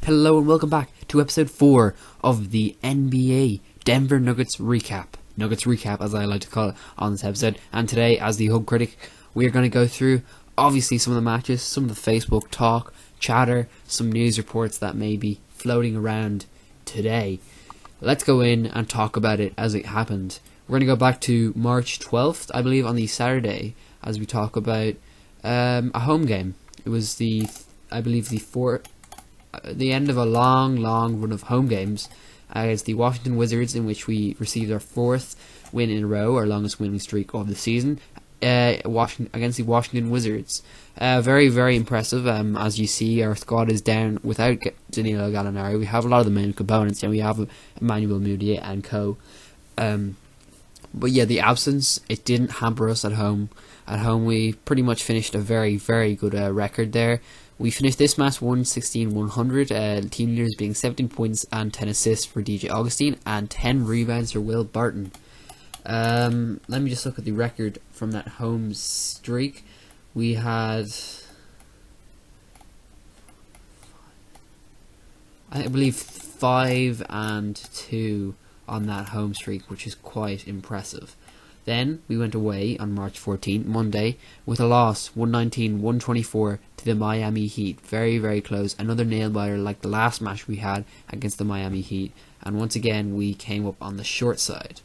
Hello and welcome back to episode 4 of the NBA Denver Nuggets recap. Nuggets recap, as I like to call it, on this episode. And today, as the Hub Critic, we are going to go through, obviously, some of the matches, some of the Facebook talk, chatter, some news reports that may be floating around today. Let's go in and talk about it as it happened. We're going to go back to March 12th, I believe, on the Saturday, as we talk about a home game. It was the end of a long run of home games against the Washington Wizards, in which we received our 4th win in a row, our longest winning streak of the season, against the Washington Wizards. Very impressive. As you see, our squad is down without Danilo Gallinari. We have a lot of the main components, and we have Emmanuel Mudiay and co. But yeah, the absence, it didn't hamper us at home. At home, we pretty much finished a very good record there. We finished this match 116-100, team leaders being 17 points and 10 assists for DJ Augustin and 10 rebounds for Will Barton. Let me just look at the record from that home streak. We had, I believe, 5-2 on that home streak, which is quite impressive. Then we went away on March 14th, Monday, with a loss, 119-124 to the Miami Heat. Very close. Another nail-biter like the last match we had against the Miami Heat. And once again, we came up on the short side.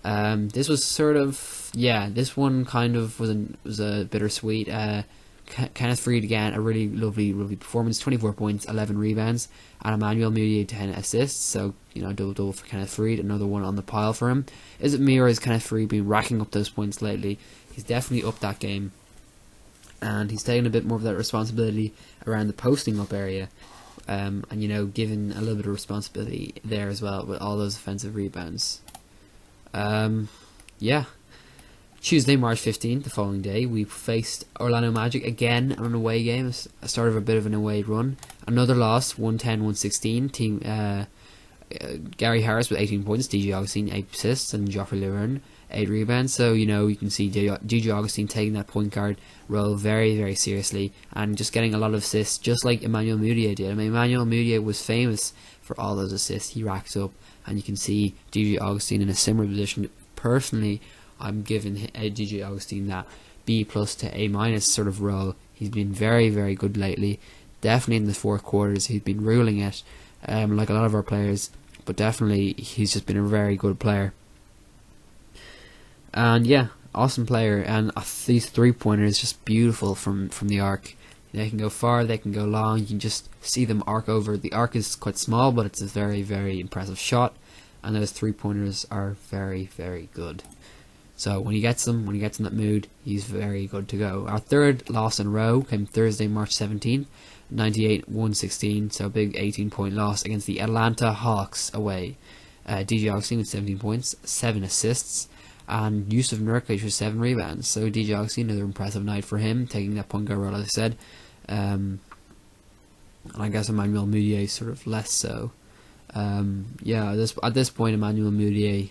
This was sort of, this one kind of was a bittersweet. Kenneth Faried again, a really lovely performance. 24 points, 11 rebounds, and Emmanuel Mudiay 10 assists. So, double for Kenneth Faried, another one on the pile for him. Is it me, or has Kenneth Faried been racking up those points lately? He's definitely upped that game, and he's taken a bit more of that responsibility around the posting up area, and given a little bit of responsibility there as well with all those offensive rebounds. Tuesday, March 15th, the following day, we faced Orlando Magic again on an away game, a start of a bit of an away run. Another loss, 110-116. Team Gary Harris with 18 points, DJ Augustin 8 assists, and Joffrey Lauvergne 8 rebounds. So, you can see DJ Augustin taking that point guard role very seriously and just getting a lot of assists, just like Emmanuel Mudiay did. I mean, Emmanuel Mudiay was famous for all those assists he racked up, and you can see DJ Augustin in a similar position. Personally, I'm giving DJ Augustin that B+ to A- sort of role. He's been very good lately. Definitely in the fourth quarters, he's been ruling it, like a lot of our players. But definitely, he's just been a very good player. And yeah, awesome player. And these 3-pointers just beautiful from the arc. They can go far, they can go long. You can just see them arc over. The arc is quite small, but it's a very impressive shot. And those 3-pointers are very good. So when he gets them in that mood, he's very good to go. Our third loss in a row came Thursday, March 17th, 98-116. So a big 18-point loss against the Atlanta Hawks away. DJ Augustin with 17 points, 7 assists, and Jusuf Nurkic with 7 rebounds. So DJ Augustin, another impressive night for him, taking that point guard role, as I said. And I guess Emmanuel Mudiay sort of less so. At this point, Emmanuel Mudiay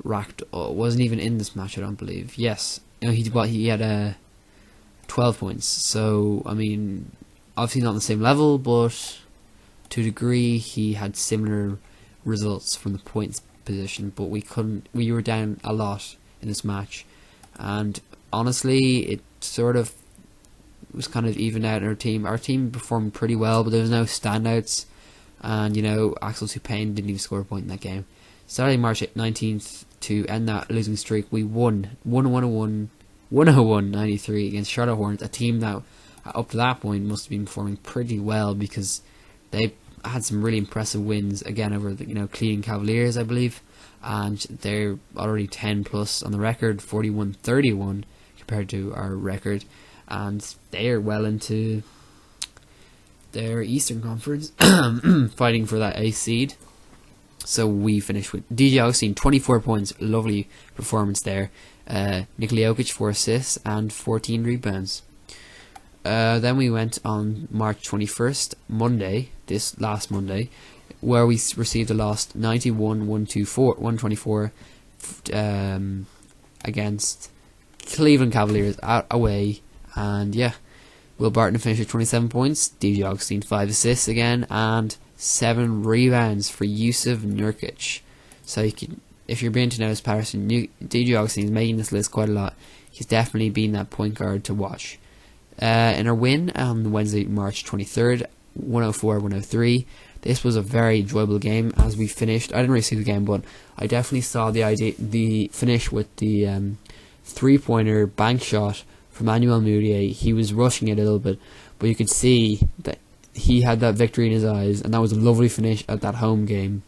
wasn't even in this match, I don't believe. Yes, he had 12 points. So I mean, obviously not on the same level, but to a degree he had similar results from the points position. But we were down a lot in this match, and honestly, it sort of was kind of evened out in our team. Our team performed pretty well, but there was no standouts. And Axel Tupain didn't even score a point in that game. Saturday, March 19th, to end that losing streak, we won 101-93 against Charlotte Hornets, a team that up to that point must have been performing pretty well, because they had some really impressive wins again over the Cleveland Cavaliers, I believe, and they're already 10+ on the record, 41-31 compared to our record, and they are well into their Eastern Conference, fighting for that A seed. So we finished with DJ Augustin, 24 points, lovely performance there. Nikola Jokic, 4 assists and 14 rebounds. Then we went on March 21st, Monday, this last Monday, where we received a loss, 91-124 against Cleveland Cavaliers away. And yeah, Will Barton finished with 27 points. DJ Augustine 5 assists again, and 7 rebounds for Yusuf Nurkic. So you can, if you're being to notice Patterson, DJ Augustine is making this list quite a lot. He's definitely been that point guard to watch. In our win on Wednesday, March 23rd, 104-103. This was a very enjoyable game as we finished. I didn't really see the game, but I definitely saw the finish with the 3-pointer bank shot from Manuel Mudiay. He was rushing it a little bit, but you could see that he had that victory in his eyes, and that was a lovely finish at that home game.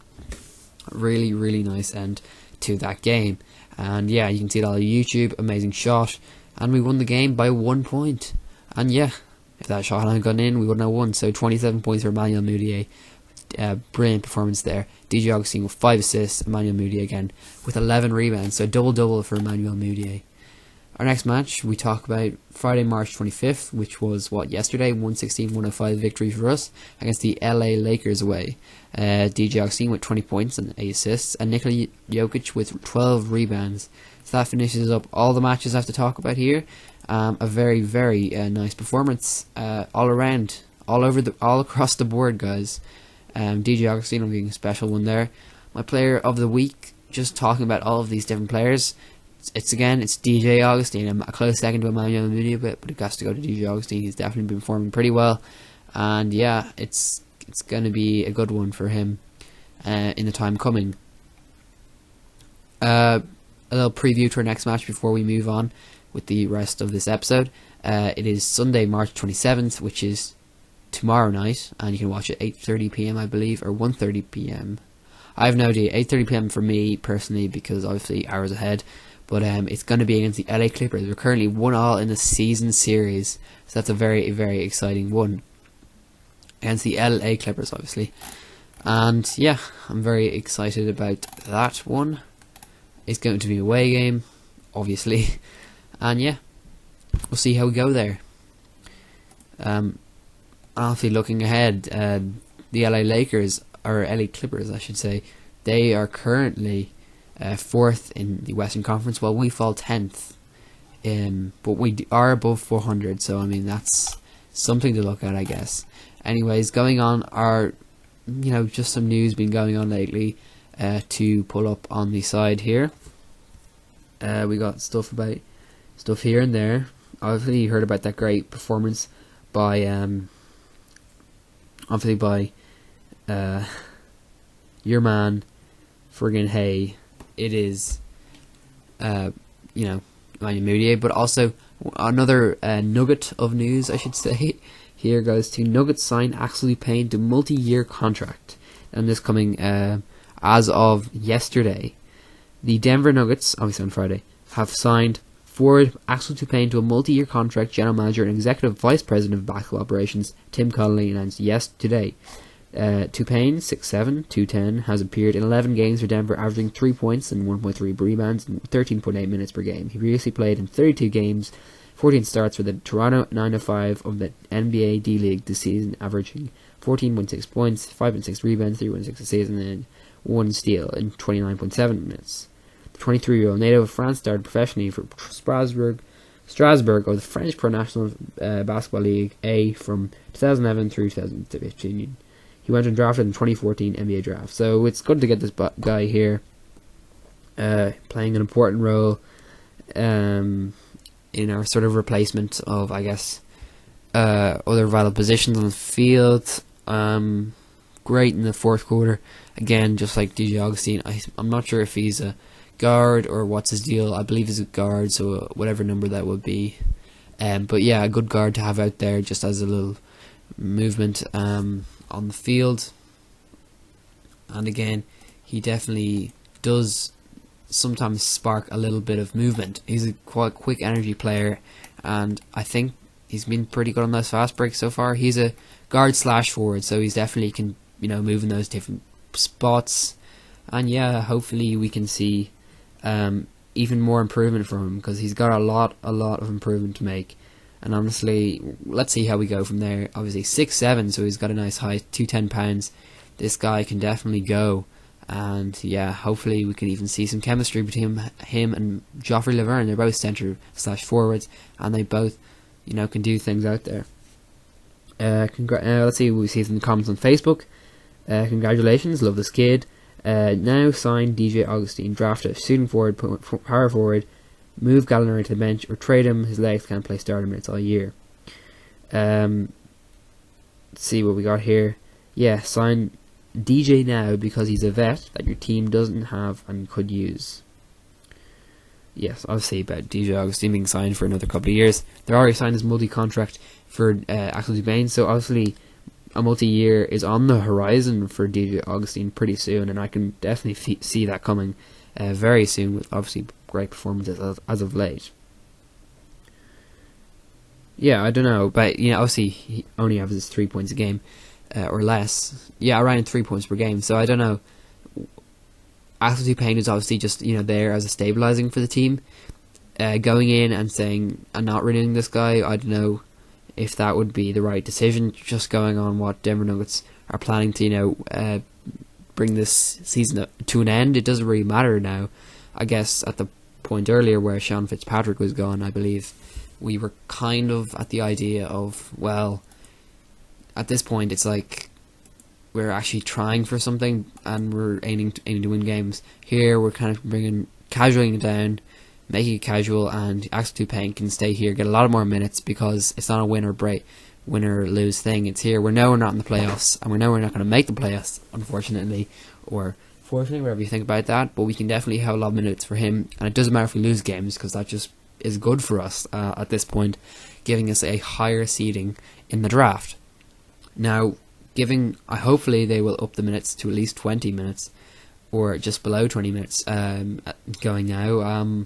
Really, really nice end to that game. And yeah, you can see it all on YouTube. Amazing shot, and we won the game by 1 point. And yeah, if that shot hadn't gone in, we wouldn't have won. So 27 points for Manuel Mudiay. Brilliant performance there. DJ Augustine with 5 assists, Emmanuel Mudiay again with 11 rebounds, so double-double for Emmanuel Mudiay. Our next match, we talk about Friday, March 25th, which was, yesterday, 116-105 victory for us against the LA Lakers away. DJ Augustine with 20 points and 8 assists, and Nikola Jokic with 12 rebounds. So that finishes up all the matches I have to talk about here. A very, very nice performance all around, all across the board, guys. DJ Augustine being a special one there. My player of the week, just talking about all of these different players, it's DJ Augustine. I'm a close second to Emmanuel Mudiay, but it has to go to DJ Augustine. He's definitely been performing pretty well, and yeah, it's going to be a good one for him in the time coming. A little preview to our next match before we move on with the rest of this episode. It is Sunday, March 27th, which is tomorrow night, and you can watch it 8:30 PM, I believe, or 1:30 PM. I have no idea. 8:30 PM for me personally, because obviously hours ahead. But it's going to be against the LA Clippers. We're currently 1-1 in the season series, so that's a very, very exciting one against the LA Clippers, obviously. And yeah, I'm very excited about that one. It's going to be a away game, obviously, and yeah, we'll see how we go there. Obviously, looking ahead, the LA Lakers, or LA Clippers, I should say, they are currently 4th in the Western Conference. Well, we fall 10th, but we are above 400, so I mean that's something to look at, I guess. Anyways, going on are, just some news been going on lately to pull up on the side here. We got stuff here and there. Obviously, you heard about that great performance by your man, friggin' Hay. It is, Emmanuel Mudiay, but also another nugget of news, I should say. Here goes to Nuggets sign Axel Payne to multi-year contract, and this coming as of yesterday. The Denver Nuggets, obviously on Friday, have signed forward Axel Payne to a multi-year contract. General Manager and Executive Vice President of Basketball Operations Tim Connolly announced yesterday. Payne, 6'7", 210, has appeared in 11 games for Denver, averaging 3 points and 1.3 rebounds and 13.8 minutes per game. He previously played in 32 games, 14 starts for the Toronto 905 of the NBA D-League this season, averaging 14.6 points, 5.6 rebounds, 3.6 assists, and 1 steal in 29.7 minutes. The 23-year-old native of France started professionally for Strasbourg of the French Pro National Basketball League A from 2011 through 2015. He went undrafted in the 2014 NBA draft. So it's good to get this guy here playing an important role in our sort of replacement of, I guess, other vital positions on the field. Great in the fourth quarter. Again, just like DJ Augustine, I'm not sure if he's a guard or what's his deal. I believe he's a guard, so whatever number that would be. But yeah, a good guard to have out there just as a little movement on the field. And again, he definitely does sometimes spark a little bit of movement. He's a quite quick energy player, and I think he's been pretty good on those fast breaks so far. He's a guard / forward, so he's definitely can move in those different spots. And yeah, hopefully we can see even more improvement from him, because he's got a lot of improvement to make. And honestly, let's see how we go from there. Obviously 6'7", so he's got a nice height, 210 pounds. This guy can definitely go. And yeah, hopefully we can even see some chemistry between him and Joffrey Laverne. They're both centre / forwards, and they both, can do things out there. Let's see what we see in the comments on Facebook. Congratulations, love this kid. Now sign DJ Augustine, draft a shooting forward, power forward, move Gallinari to the bench, or trade him. His legs can't play starter minutes all year. Let's see what we got here. Yeah, sign DJ now because he's a vet that your team doesn't have and could use. Yes, obviously about DJ Augustine being signed for another couple of years. They're already signed his multi-contract for Axel Tupain, so obviously a multi-year is on the horizon for DJ Augustine pretty soon, and I can definitely see that coming very soon with obviously great performances as of late. Yeah, I don't know, but obviously he only averages 3 points a game or less. Yeah, around 3 points per game. So I don't know. Axel Tupain is obviously just there as a stabilizing for the team. Going in and saying and not renewing this guy, I don't know if that would be the right decision. Just going on what Denver Nuggets are planning to bring this season to an end, it doesn't really matter now. I guess at the point earlier where Sean Fitzpatrick was gone, I believe we were kind of at the idea of, well, at this point it's like we're actually trying for something and we're aiming to win games. Here we're kind of casualing it down, making it casual, and Axel Tupain can stay here, get a lot of more minutes because it's not a win or lose thing. It's here. We know we're not in the playoffs, and we know we're not going to make the playoffs, unfortunately, or fortunately, whatever you think about that. But we can definitely have a lot of minutes for him, and it doesn't matter if we lose games because that just is good for us at this point, giving us a higher seeding in the draft. Now, hopefully they will up the minutes to at least 20 minutes, or just below 20 minutes going now.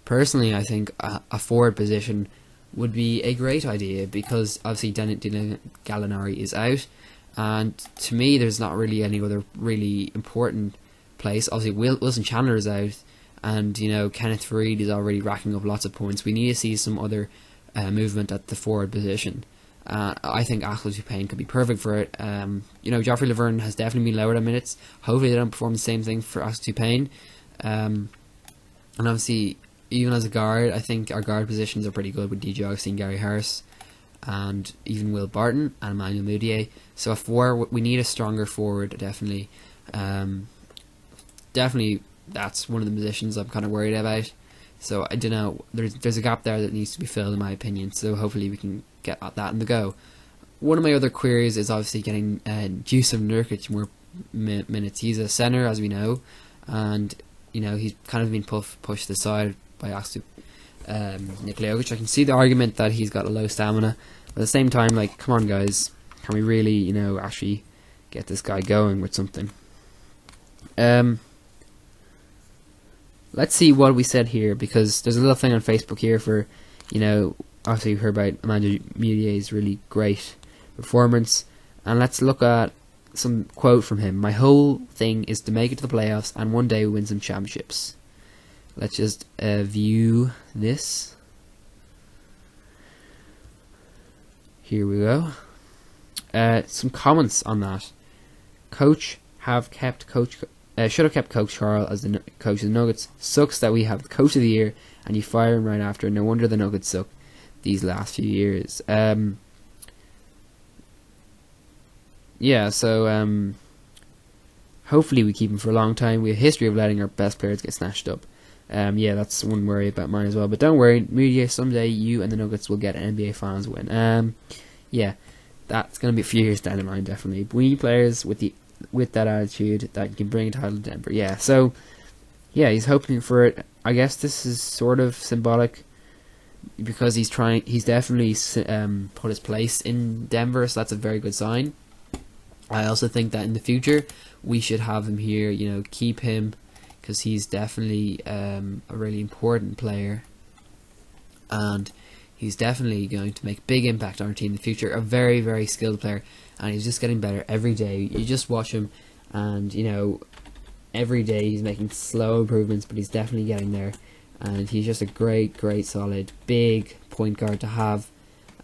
Personally, I think a forward position would be a great idea because obviously Dylan Gallinari is out, and to me there's not really any other really important place. Obviously Wilson Chandler is out, and Kenneth Faried is already racking up lots of points. We need to see some other movement at the forward position. I think Axel Tupain could be perfect for it. Joffrey Laverne has definitely been lowered on minutes. Hopefully they don't perform the same thing for Axel Tupain. And obviously, even as a guard, I think our guard positions are pretty good with DJ Augustine, Gary Harris, and even Will Barton and Emmanuel Mudiay. So we need a stronger forward, definitely. Definitely, that's one of the positions I'm kind of worried about. So I don't know. There's a gap there that needs to be filled, in my opinion. So hopefully we can get at that in the go. One of my other queries is obviously getting Jusuf Nurkic more minutes. He's a center, as we know, and he's kind of been pushed aside by Axel Nikola Jokic. I can see the argument that he's got a low stamina, but at the same time, like, come on, guys, can we really, actually get this guy going with something? Let's see what we said here, because there's a little thing on Facebook here for, obviously we heard about Emmanuel Mudiay's really great performance, and let's look at some quote from him. My whole thing is to make it to the playoffs and one day win some championships. Let's just view this. Here we go. Some comments on that. Should have kept Coach Carl as the coach of the Nuggets. Sucks that we have the coach of the year and you fire him right after. No wonder the Nuggets suck these last few years. Hopefully we keep him for a long time. We have a history of letting our best players get snatched up. That's one worry about mine as well. But don't worry, media, someday you and the Nuggets will get an NBA Finals win. That's going to be a few years down the line, definitely. But we need players with that attitude that can bring a title to Denver. He's hoping for it. I guess this is sort of symbolic because he's definitely put his place in Denver, so that's a very good sign. I also think that in the future we should have him here, keep him, because he's definitely a really important player, and he's definitely going to make a big impact on our team in the future. A very, very skilled player, and he's just getting better every day. You just watch him, and every day he's making slow improvements, but he's definitely getting there. And he's just a great, great, solid, big point guard to have.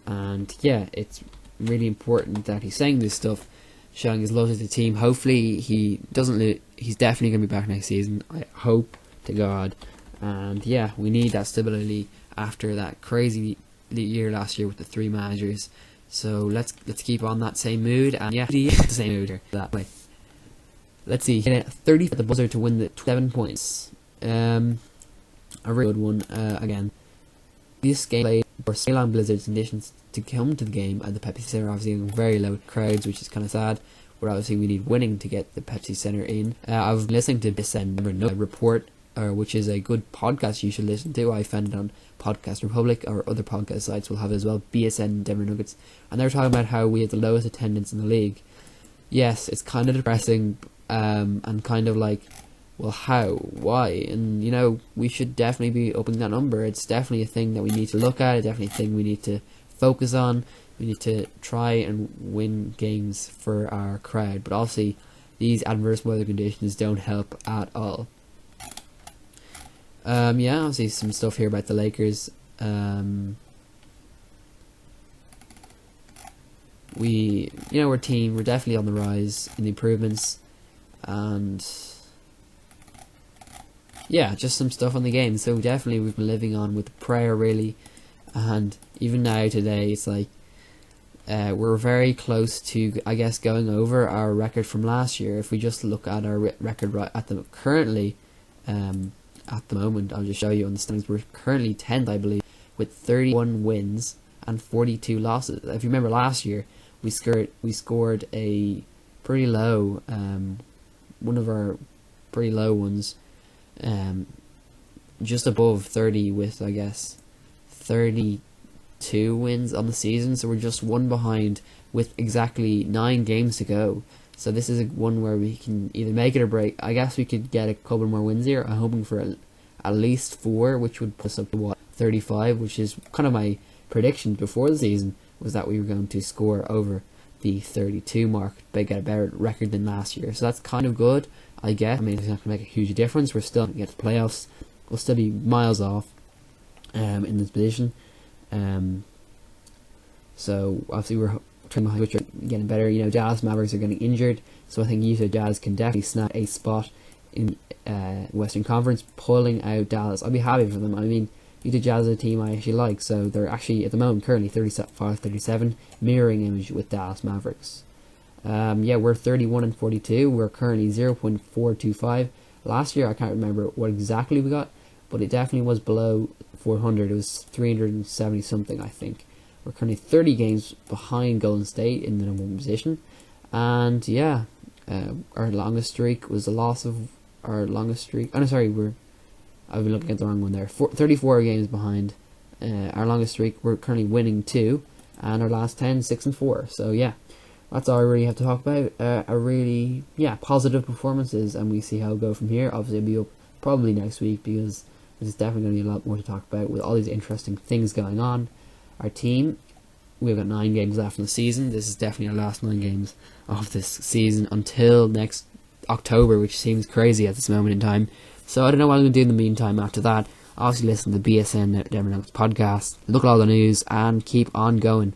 And it's really important that he's saying this stuff, showing his love to the team. Hopefully he doesn't he's definitely going to be back next season, I hope to God. And we need that stability after that crazy year last year with the three managers. So let's keep on that same mood, and yeah, the same mood here. That way. Let's see. 30 for the buzzer to win the 7 points. A really good one. Again, this game played for Ceylon Blizzard's conditions to come to the game at the Pepsi Center. Obviously, in very low crowds, which is kind of sad. But obviously, we need winning to get the Pepsi Center in. I've been listening to BSN Report, which is a good podcast you should listen to. I found it on Podcast Republic, or other podcast sites will have it as well. BSN Denver Nuggets, and they're talking about how we have the lowest attendance in the league. Yes, it's kind of depressing, and kind of like, well, how, why? And you know, we should definitely be upping that number. It's definitely a thing that we need to look at. It's definitely a thing we need to focus on. We need to try and win games for our crowd, but obviously these adverse weather conditions don't help at all. Yeah, obviously some stuff here about the Lakers. We're definitely on the rise in the improvements, and yeah, just some stuff on the game. So definitely we've been living on with prayer, really, and even now today, it's like we're very close to, I guess, going over our record from last year. If we just look at our record right at the currently, at the moment, I'll just show you on the standings. We're currently 10th, I believe, with 31 wins and 42 losses. If you remember last year, we scored a pretty low, one of our pretty low ones, just above 30 with, I guess, 32 wins on the season. So we're just one behind with exactly 9 games to go. So this is one where we can either make it or break. I guess we could get a couple more wins here. I'm hoping for at least 4, which would put us up to 35, which is kind of my prediction before the season, was that we were going to score over the 32 mark, but get a better record than last year. So that's kind of good, I guess. I mean, it's not going to make a huge difference. We're still going to get to the playoffs. We'll still be miles off in this position. So obviously we're which are getting better. You know, Dallas Mavericks are getting injured, so I think Utah Jazz can definitely snap a spot in Western Conference, pulling out Dallas. I'll be happy for them. I mean, Utah Jazz is a team I actually like, so they're actually at the moment currently 35-37, mirroring image with Dallas Mavericks. Yeah, we're 31 and 42. We're currently 0.425. Last year, I can't remember what exactly we got, but it definitely was below 400. It was 370 something, I think. We're currently 30 games behind Golden State in the number 1 position. And yeah, our longest streak was the loss of our longest streak. Oh no, sorry, I've been looking at the wrong one there. 34 games behind our longest streak. We're currently winning 2, and our last 10, 6 and 4. So yeah, that's all I really have to talk about. A really, positive performances, and we see how it go from here. Obviously, I'll be up probably next week, because there's definitely going to be a lot more to talk about with all these interesting things going on. Our team, we've got 9 games left in the season. This is definitely our last 9 games of this season until next October, which seems crazy at this moment in time. So I don't know what I'm going to do in the meantime after that. Obviously listen to the BSN Denver Nuggets podcast, look at all the news, and keep on going.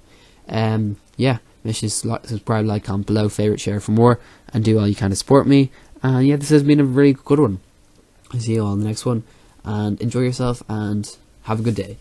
Yeah, make sure to subscribe, like, comment below, favourite, share for more, and do all you can to support me. And yeah, this has been a really good one. I'll see you all in the next one, and enjoy yourself, and have a good day.